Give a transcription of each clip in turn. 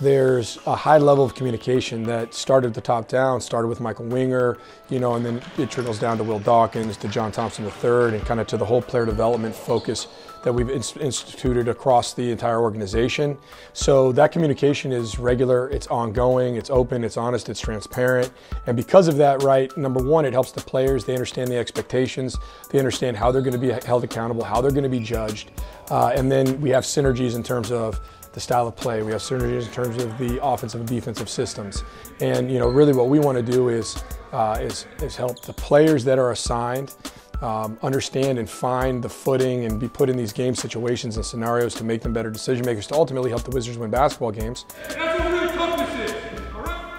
there's a high level of communication that started at the top down, started with Michael Winger, and then it trickles down to Will Dawkins, to John Thompson III, and kind of to the whole player development focus that we've instituted across the entire organization. So that communication is regular, it's ongoing, it's open, it's honest, it's transparent. And because of that, right, number one, it helps the players. They understand the expectations. They understand how they're going to be held accountable, how they're going to be judged. And then we have synergies in terms of the style of play. We have synergies in terms of the offensive and defensive systems. And really what we want to do is help the players that are assigned understand and find the footing and be put in these game situations and scenarios to make them better decision makers, to ultimately help the Wizards win basketball games.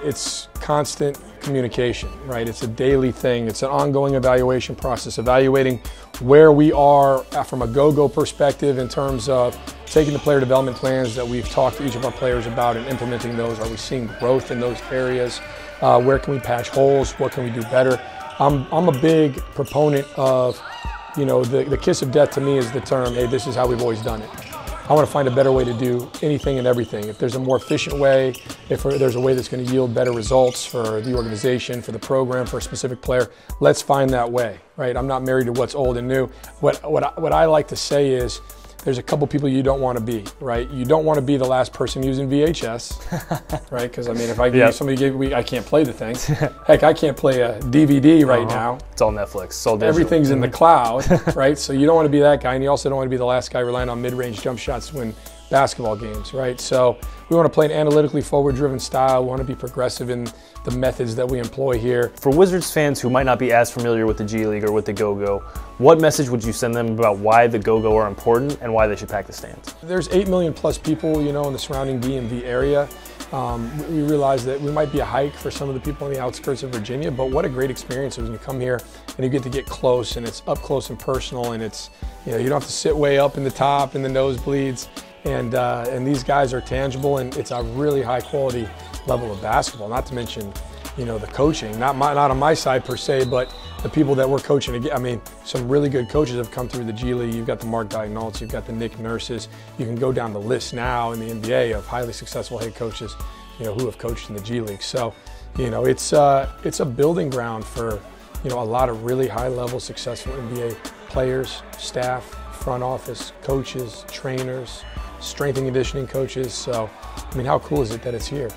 It's constant communication, right? It's a daily thing. It's an ongoing evaluation process, evaluating where we are from a go-go perspective in terms of taking the player development plans that we've talked to each of our players about and implementing those. Are we seeing growth in those areas? Where can we patch holes? What can we do better? I'm a big proponent of, the kiss of death to me is the term, hey, this is how we've always done it. I want to find a better way to do anything and everything. If there's a more efficient way, if there's a way that's going to yield better results for the organization, for the program, for a specific player, let's find that way, right? I'm not married to what's old and new. What I like to say is, there's a couple people you don't want to be, right? You don't want to be the last person using VHS, right? Because if I can't play the thing. Heck, I can't play a DVD right now. It's all Netflix. It's all digital. Everything's in the cloud, right? So you don't want to be that guy, and you also don't want to be the last guy relying on mid-range jump shots to win basketball games, right? So we want to play an analytically forward-driven style. We want to be progressive in the methods that we employ here. For Wizards fans who might not be as familiar with the G League or with the Go-Go, what message would you send them about why the Go-Go are important and why they should pack the stands? There's 8 million plus people, in the surrounding DMV area. We realize that we might be a hike for some of the people on the outskirts of Virginia, but what a great experience when you come here and you get close, and it's up close and personal, and it's, you don't have to sit way up in the top in the nosebleeds. And these guys are tangible, and it's a really high quality level of basketball. Not to mention, the coaching. Not on my side per se, but the people that we're coaching. Some really good coaches have come through the G League. You've got the Mark Diagnolts, you've got the Nick Nurses. You can go down the list now in the NBA of highly successful head coaches, who have coached in the G League. So, it's a building ground for, a lot of really high level successful NBA players, staff, front office, coaches, trainers, strength and conditioning coaches. So, how cool is it that it's here?